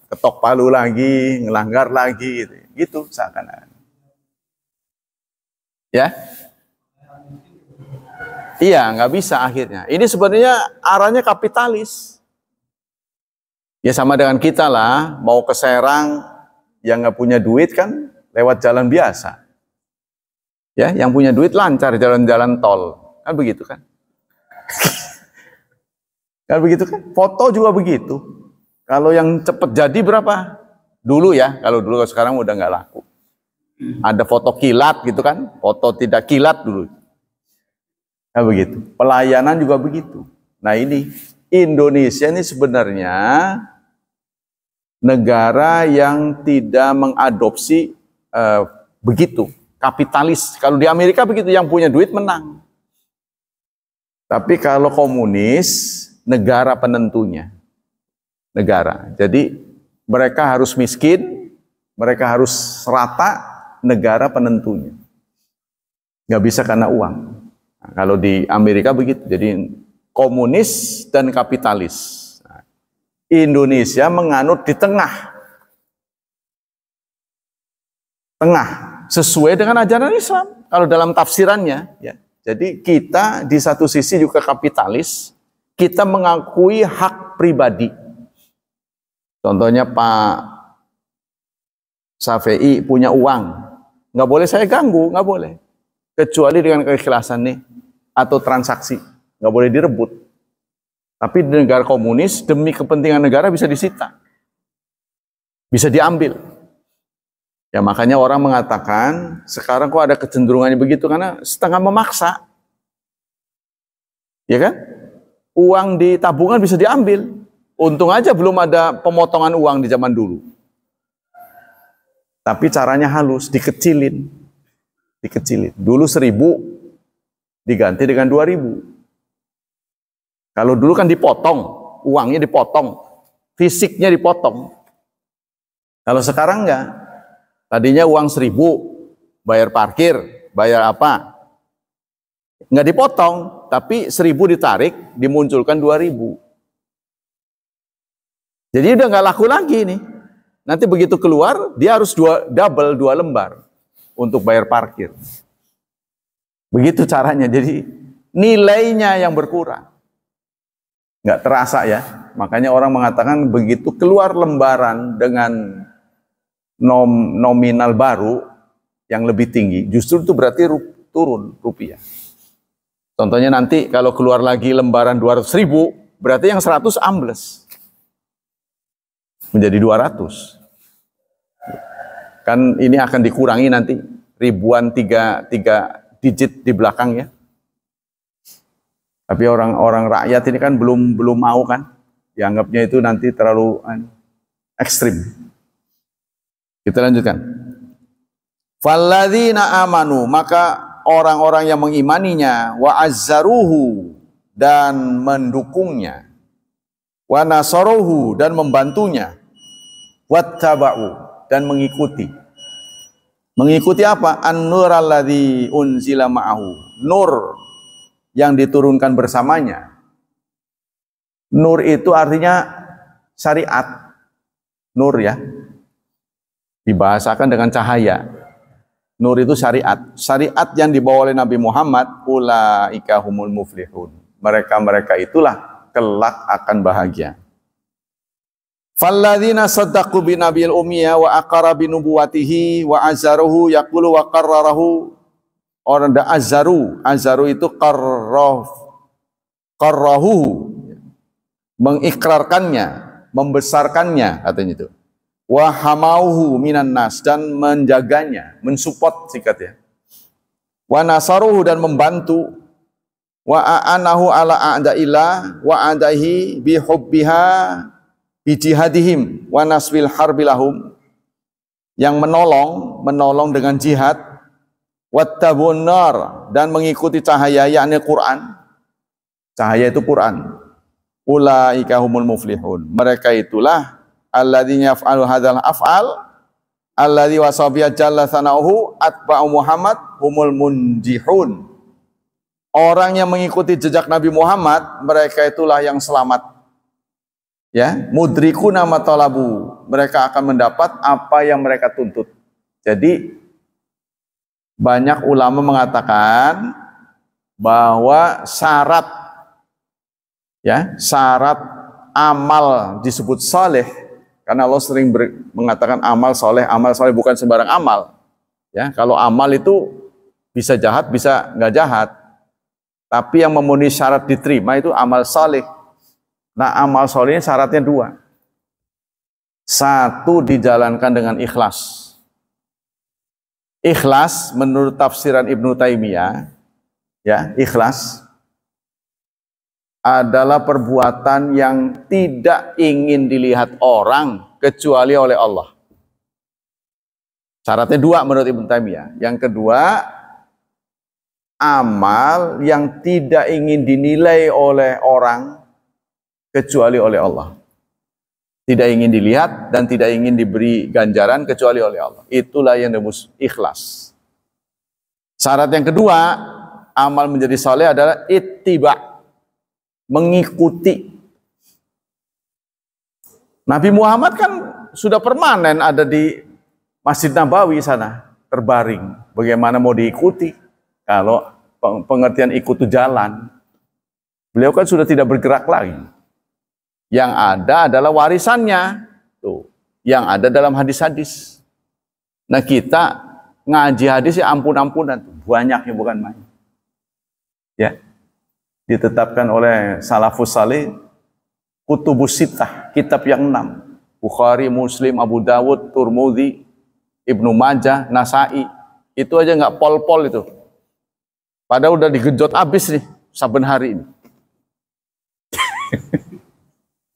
Ketok palu lagi, ngelanggar lagi, gitu seakan-akan. Ya? Iya, nggak bisa akhirnya. Ini sebenarnya arahnya kapitalis. Ya sama dengan kita lah, mau ke Serang. Yang nggak punya duit kan lewat jalan biasa. Ya, yang punya duit lancar jalan-jalan tol. Kan begitu kan? Kan begitu kan? Foto juga begitu. Kalau yang cepet jadi berapa? Dulu ya, kalau dulu sekarang udah nggak laku. Ada foto kilat gitu kan? Foto tidak kilat dulu. Nah begitu. Pelayanan juga begitu. Nah ini Indonesia ini sebenarnya negara yang tidak mengadopsi begitu, kapitalis. Kalau di Amerika begitu, yang punya duit menang. Tapi kalau komunis, negara penentunya. Negara. Jadi mereka harus miskin, mereka harus rata, negara penentunya. Nggak bisa karena uang. Nah, kalau di Amerika begitu, jadi komunis dan kapitalis. Indonesia menganut di tengah, sesuai dengan ajaran Islam. Kalau dalam tafsirannya, ya. Jadi kita di satu sisi juga kapitalis, kita mengakui hak pribadi. Contohnya Pak Syafi'i punya uang, nggak boleh saya ganggu, nggak boleh. Kecuali dengan keikhlasan nih, atau transaksi, nggak boleh direbut. Tapi di negara komunis, demi kepentingan negara bisa disita, bisa diambil. Ya makanya orang mengatakan, sekarang kok ada kecenderungannya begitu, karena setengah memaksa. Ya kan? Uang di tabungan bisa diambil. Untung aja belum ada pemotongan uang di zaman dulu. Tapi caranya halus, dikecilin. Dikecilin. Dulu 1.000 diganti dengan 2.000. Kalau dulu kan dipotong, uangnya dipotong, fisiknya dipotong. Kalau sekarang enggak. Tadinya uang 1.000, bayar parkir, bayar apa? Enggak dipotong, tapi 1.000 ditarik, dimunculkan 2.000. Jadi udah nggak laku lagi nih. Nanti begitu keluar, dia harus double 2 lembar untuk bayar parkir. Begitu caranya. Jadi nilainya yang berkurang. Nggak terasa ya. Makanya orang mengatakan begitu keluar lembaran dengan nominal baru yang lebih tinggi, justru itu berarti turun rupiah. Contohnya nanti kalau keluar lagi lembaran 200.000, berarti yang 100 ambles. Menjadi 200. Kan ini akan dikurangi nanti ribuan tiga digit di belakang ya. Tapi orang-orang rakyat ini kan belum mau kan. Dianggapnya itu nanti terlalu ekstrim. Kita lanjutkan. Falladzina amanu, maka orang-orang yang mengimaninya, wa azzaruhu, dan mendukungnya, wa nasaruhu, dan membantunya, wattaba'u, dan mengikuti. Mengikuti apa? An-nur alladzi unzila ma'ahu. Nur yang diturunkan bersamanya. Nur itu artinya syariat. Nur ya. Dibahasakan dengan cahaya. Nur itu syariat. Syariat yang dibawa oleh Nabi Muhammad, ulaika humul muflihun. Mereka-mereka itulah kelak akan bahagia. Falladzina saddaqu bi nabiyil ummiyya wa aqara bi nubuwatihi wa azzaruhu yaqulu wa qarrarahu. Orang da azzaru itu qarrahu, mengikrarkannya, membesarkannya katanya itu. Wa hamauhu minan nas, dan menjaganya, mensupport sikatnya. Wa nasaruhu, dan membantu. Wa a'anahu ala a'da'illah wa a'dahi bihubbiha bijihadihim wa naswil harbilahum, yang menolong dengan jihad, wattabun nar, dan mengikuti cahaya, yakni Quran. Cahaya itu Quran. Ulaika humul muflihun. Mereka itulah alladzina yaf'alu hadzal af'al alladzi wasabiya jalla sanauhu atba'u Muhammad humul munjihun. Orang yang mengikuti jejak Nabi Muhammad, mereka itulah yang selamat. Ya, mudrikuna ma talabu. Mereka akan mendapat apa yang mereka tuntut. Jadi banyak ulama mengatakan bahwa syarat amal disebut saleh, karena Allah sering mengatakan amal soleh bukan sembarang amal. Ya, kalau amal itu bisa jahat, bisa nggak jahat. Tapi yang memenuhi syarat diterima itu amal saleh. Nah, amal soleh ini syaratnya 2. 1, dijalankan dengan ikhlas. Ikhlas menurut tafsiran Ibnu Taimiyah, ya, ikhlas adalah perbuatan yang tidak ingin dilihat orang kecuali oleh Allah. Syaratnya 2 menurut Ibnu Taimiyah. Yang kedua, amal yang tidak ingin dinilai oleh orang kecuali oleh Allah. Tidak ingin dilihat dan tidak ingin diberi ganjaran kecuali oleh Allah. Itulah yang disebut ikhlas. Syarat yang kedua, amal menjadi saleh adalah ittiba, mengikuti. Nabi Muhammad kan sudah permanen ada di Masjid Nabawi sana, terbaring. Bagaimana mau diikuti? Kalau pengertian ikut itu jalan. Beliau kan sudah tidak bergerak lagi. Yang ada adalah warisannya. Tuh, yang ada dalam hadis-hadis. Nah kita ngaji hadis ya ampun-ampunan, banyaknya bukan main. Ya, ditetapkan oleh salafus salih kutubus sittah, kitab yang 6. Bukhari, Muslim, Abu Dawud, Turmudi, Ibnu Majah, Nasai. Itu aja nggak pol-pol itu. Padahal udah digejot abis nih saben hari ini.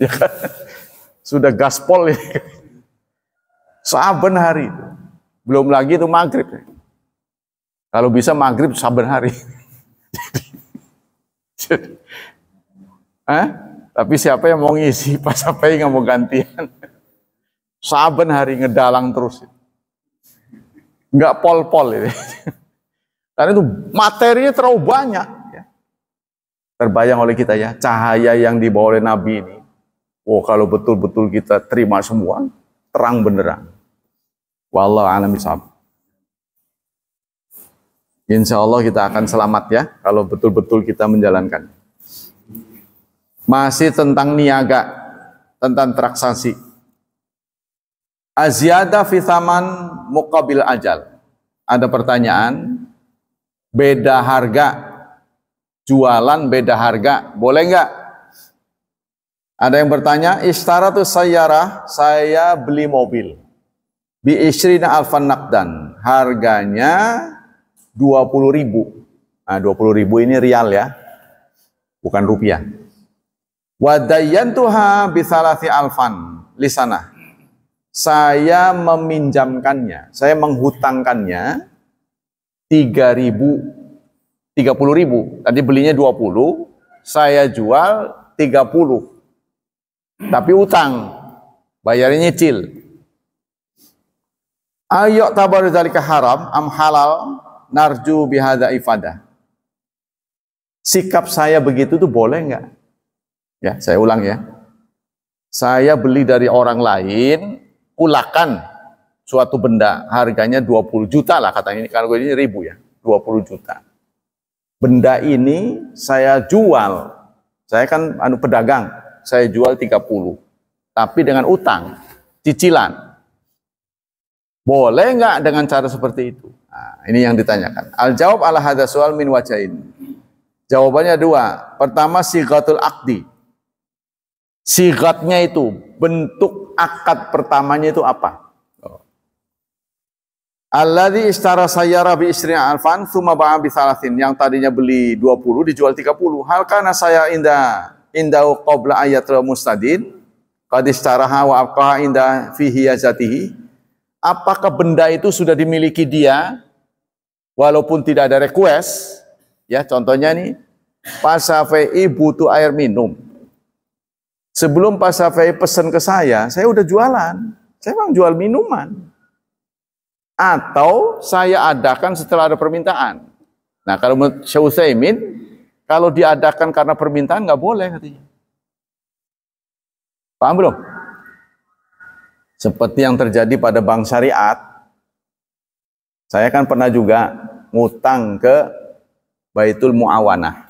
Ya kan? Sudah gaspol ya. Saben hari. Belum lagi itu maghrib. Kalau bisa maghrib saben hari. Tapi siapa yang mau ngisi pas apa yang mau gantian? Saben hari ngedalang terus. Nggak pol-pol ini. Karena itu materinya terlalu banyak. Ya. Terbayang oleh kita ya, cahaya yang dibawa oleh Nabi ini. Oh, kalau betul-betul kita terima semua, terang benderang. Wallahu a'lam bishawab. Insya Allah kita akan selamat ya, kalau betul-betul kita menjalankan. Masih tentang niaga, tentang transaksi. Azyada fi thaman muqabil ajal. Ada pertanyaan, beda harga, jualan beda harga, boleh nggak? Ada yang bertanya, istaratu sayyarah, saya beli mobil. Bi isrina alfan naqdan, harganya 20.000. Nah, 20.000 ini rial ya, bukan rupiah. Wadayyantuha bi salasi alfan lisanah. Saya meminjamkannya, saya menghutangkannya 30.000. Tadi belinya 20, saya jual 30. Tapi utang, bayarnya nyicil. Ayo tabaru dzalika haram am halal narju bihadza ifadah. Sikap saya begitu tuh boleh nggak? Ya, saya ulang ya. Saya beli dari orang lain, kulakan suatu benda, harganya 20 juta lah katanya, ini kalau ini 1.000 ya, 20 juta. Benda ini saya jual, saya kan pedagang, saya jual 30, tapi dengan utang, cicilan. Boleh nggak dengan cara seperti itu? Nah, ini yang ditanyakan. Al-jawab ala hadza soal min wajahin. Jawabannya dua. Pertama, sighatul aqdi. Sighatnya itu, bentuk akad pertamanya itu apa? Alladzi ishtara sayyara bi isrina alfan tsumma ba'a bi thalathin. Yang tadinya beli 20 dijual 30. Hal kana saya indahu qabla ayatul mustadin qad ishtaraha wa abqa inda fihi yazatihi. Apakah benda itu sudah dimiliki dia walaupun tidak ada request? Ya, contohnya nih, Pak Syafi'i butuh air minum. Sebelum Pak Syafi'i pesan ke saya udah jualan. Saya memang jual minuman. Atau saya adakan setelah ada permintaan. Nah, kalau menurut Syekh Utsaimin, kalau diadakan karena permintaan nggak boleh katanya. Paham belum? Seperti yang terjadi pada bank syariat. Saya kan pernah juga ngutang ke Baitul Muawanah.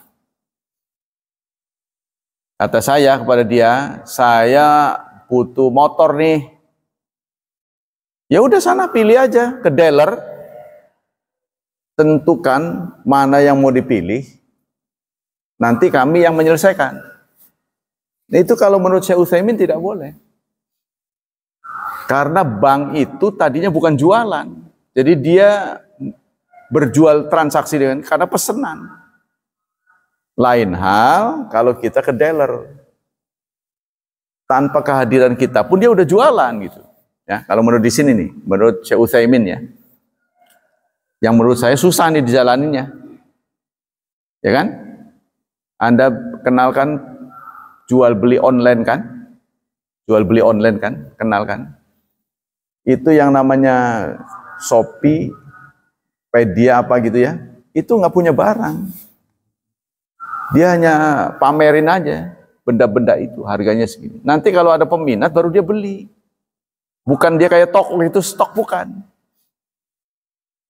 Kata saya kepada dia, saya butuh motor nih. Ya udah sana pilih aja ke dealer. Tentukan mana yang mau dipilih. Nanti kami yang menyelesaikan. Nah, itu kalau menurut Syekh Utsaimin tidak boleh. Karena bank itu tadinya bukan jualan. Jadi dia berjual transaksi dengan karena pesanan. Lain hal kalau kita ke dealer. Tanpa kehadiran kita pun dia udah jualan gitu. Ya, kalau menurut di sini nih, menurut Syekh Utsaimin ya. Yang menurut saya susah nih dijalaninya. Ya kan? Anda kenalkan jual beli online kan? Jual beli online kan? Kenal kan? Itu yang namanya Shopee, Pedia apa gitu ya, itu nggak punya barang. Dia hanya pamerin aja benda-benda itu, harganya segini. Nanti kalau ada peminat baru dia beli. Bukan dia kayak toko itu stok, bukan.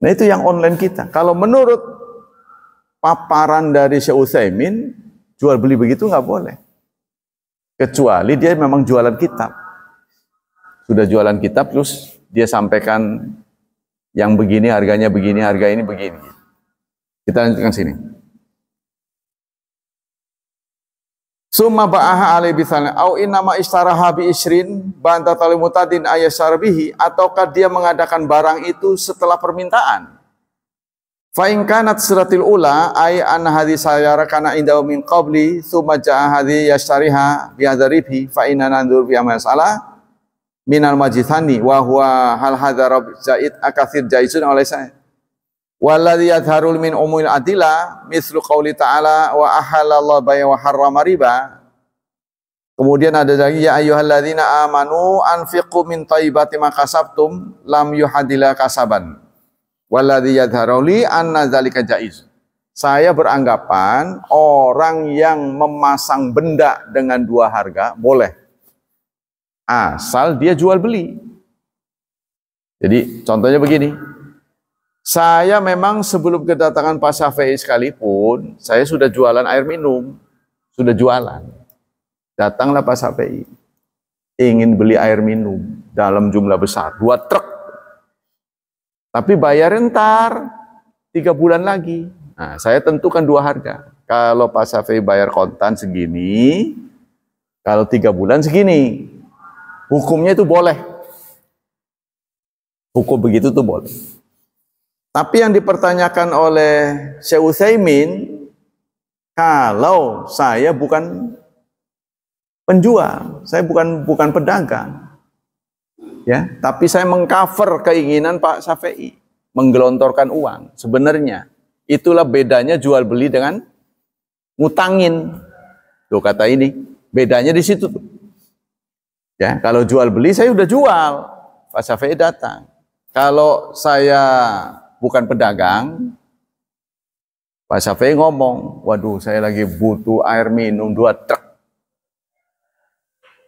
Nah itu yang online kita. Kalau menurut paparan dari Syekh Utsaimin, jual beli begitu nggak boleh. Kecuali dia memang jualan kitab. Sudah jualan kitab terus dia sampaikan Yang begini harganya begini, harga ini begini. Kita lanjutkan sini. Summa ba'aha alai bithalna au innama istaraha bi isrin banta talimutadin ayasyarbihi, ataukah dia mengadakan barang itu setelah permintaan. Fa in kanat siratil ula ay an hadhi sayara kana indahu min qabli thumma ja'a hadhi yashtariha bi hadzarihi fa inna nandur bi amal salah minal majithani wa huwa hal hadzarab zaid akathir jaizun oleh saya. Walladhi yadharul min umul adila mislu qauli ta'ala wa ahalallahu bay'a wa harrama riba. Kemudian ada lagi ya ayyuhalladzina amanu anfiqu min thayyibati ma kasabtum lam yuhadila kasaban. Walladhi yadharuli anna dzalika jaiz. Saya beranggapan orang yang memasang benda dengan dua harga boleh. Asal dia jual beli. Jadi contohnya begini. Saya memang sebelum kedatangan Pak Syafi'i sekalipun, saya sudah jualan air minum. Sudah jualan. Datanglah Pak Syafi'i. Ingin beli air minum dalam jumlah besar. 2 truk. Tapi bayar ntar 3 bulan lagi. Nah, saya tentukan 2 harga. Kalau Pak Syafi'i bayar kontan segini, kalau 3 bulan segini. Hukumnya itu boleh. Hukum begitu tuh boleh. Tapi yang dipertanyakan oleh Syekh Utsaimin, kalau saya bukan penjual, saya bukan pedagang. Ya, tapi saya mengcover keinginan Pak Syafi'i, menggelontorkan uang. Sebenarnya itulah bedanya jual beli dengan ngutangin. Tuh kata ini, bedanya di situ tuh. Ya, kalau jual beli saya udah jual, Pak Syafi'i datang. Kalau saya bukan pedagang, Pak Syafi'i ngomong, waduh saya lagi butuh air minum 2 truk.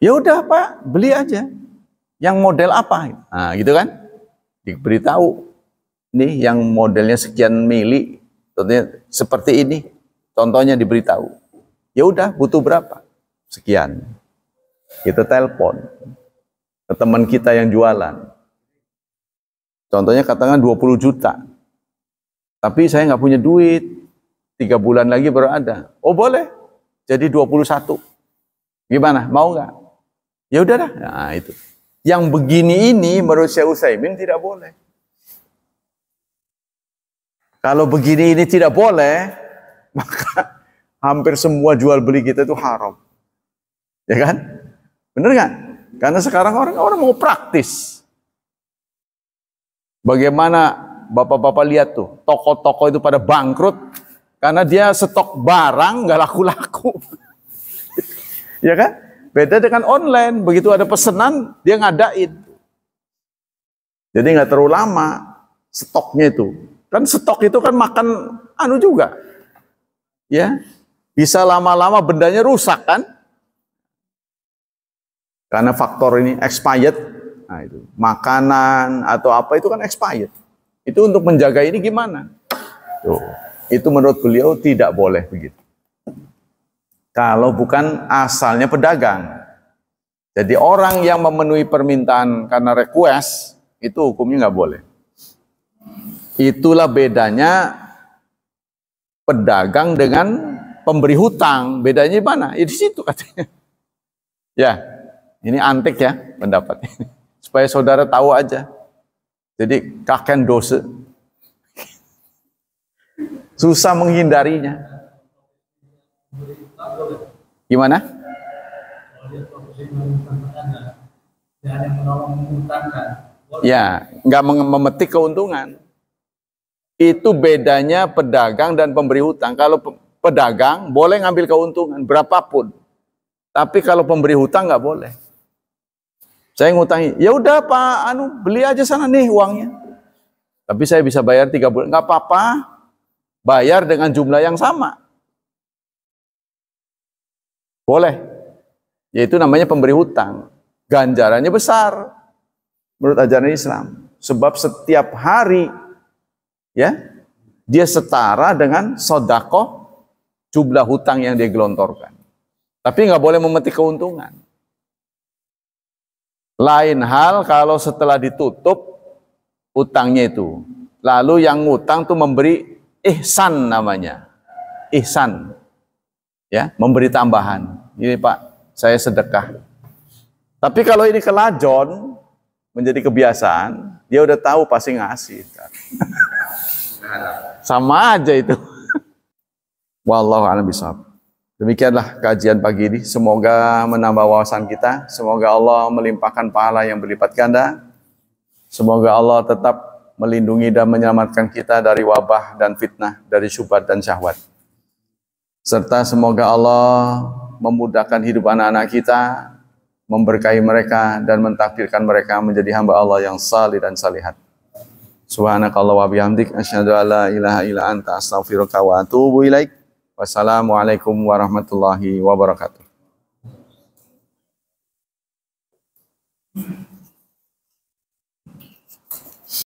Ya udah Pak, beli aja. Yang model apa? Nah, gitu kan? Diberitahu. Nih yang modelnya sekian mili, contohnya seperti ini. Contohnya diberitahu. Ya udah, butuh berapa? Sekian. Kita telepon ke teman kita yang jualan. Contohnya katakan 20 juta. Tapi saya nggak punya duit. 3 bulan lagi baru ada. Oh boleh. Jadi 21. Gimana? Mau nggak? Ya udah dah. Nah itu. Yang begini ini menurut Syekh Utsaimin tidak boleh. Kalau begini ini tidak boleh, maka hampir semua jual beli kita itu haram. Ya kan? Bener nggak? Karena sekarang orang mau praktis. Bagaimana bapak-bapak lihat tuh, toko-toko itu pada bangkrut karena dia stok barang nggak laku-laku. Ya kan? Beda dengan online, begitu ada pesanan, dia ngadain. Jadi nggak terlalu lama stoknya itu. Kan stok itu kan makan anu juga. Ya, bisa lama-lama bendanya rusak kan? Karena faktor ini expired. Nah, itu. Makanan atau apa itu kan expired. Itu untuk menjaga ini gimana? Tuh. Itu menurut beliau tidak boleh begitu. Kalau bukan asalnya pedagang. Jadi orang yang memenuhi permintaan karena request, itu hukumnya nggak boleh. Itulah bedanya pedagang dengan pemberi hutang. Bedanya di mana? Ya di situ katanya. Ya, ini antik ya pendapat ini. Supaya saudara tahu aja. Jadi kaken dosa. Susah menghindarinya. Gimana? Ya, nggak memetik keuntungan. Itu bedanya pedagang dan pemberi hutang. Kalau pedagang boleh ngambil keuntungan berapapun. Tapi kalau pemberi hutang nggak boleh. Saya ngutangi, ya udah Pak, beli aja sana nih uangnya. Tapi saya bisa bayar 3 bulan, nggak apa-apa. Bayar dengan jumlah yang sama. Boleh. Yaitu namanya pemberi hutang. Ganjarannya besar menurut ajaran Islam. Sebab setiap hari ya dia setara dengan sedekah jumlah hutang yang dia gelontorkan. Tapi nggak boleh memetik keuntungan. Lain hal kalau setelah ditutup utangnya itu. Lalu yang ngutang tuh memberi ihsan namanya. Ihsan. Ya, memberi tambahan. Ini Pak, saya sedekah. Tapi kalau ini kelajon, menjadi kebiasaan, dia udah tahu pasti ngasih. Sama aja itu. Wallahu a'lam bishawab. Demikianlah kajian pagi ini. Semoga menambah wawasan kita. Semoga Allah melimpahkan pahala yang berlipat ganda. Semoga Allah tetap melindungi dan menyelamatkan kita dari wabah dan fitnah, dari syubhat dan syahwat. Serta semoga Allah memudahkan hidup anak-anak kita, memberkahi mereka dan mentakdirkan mereka menjadi hamba Allah yang salih dan salihat. Subhanakallah wa bihamdik asyhadu an la ilaha illa anta astaghfiruka wa atubu ilaik. Wassalamualaikum warahmatullahi wabarakatuh.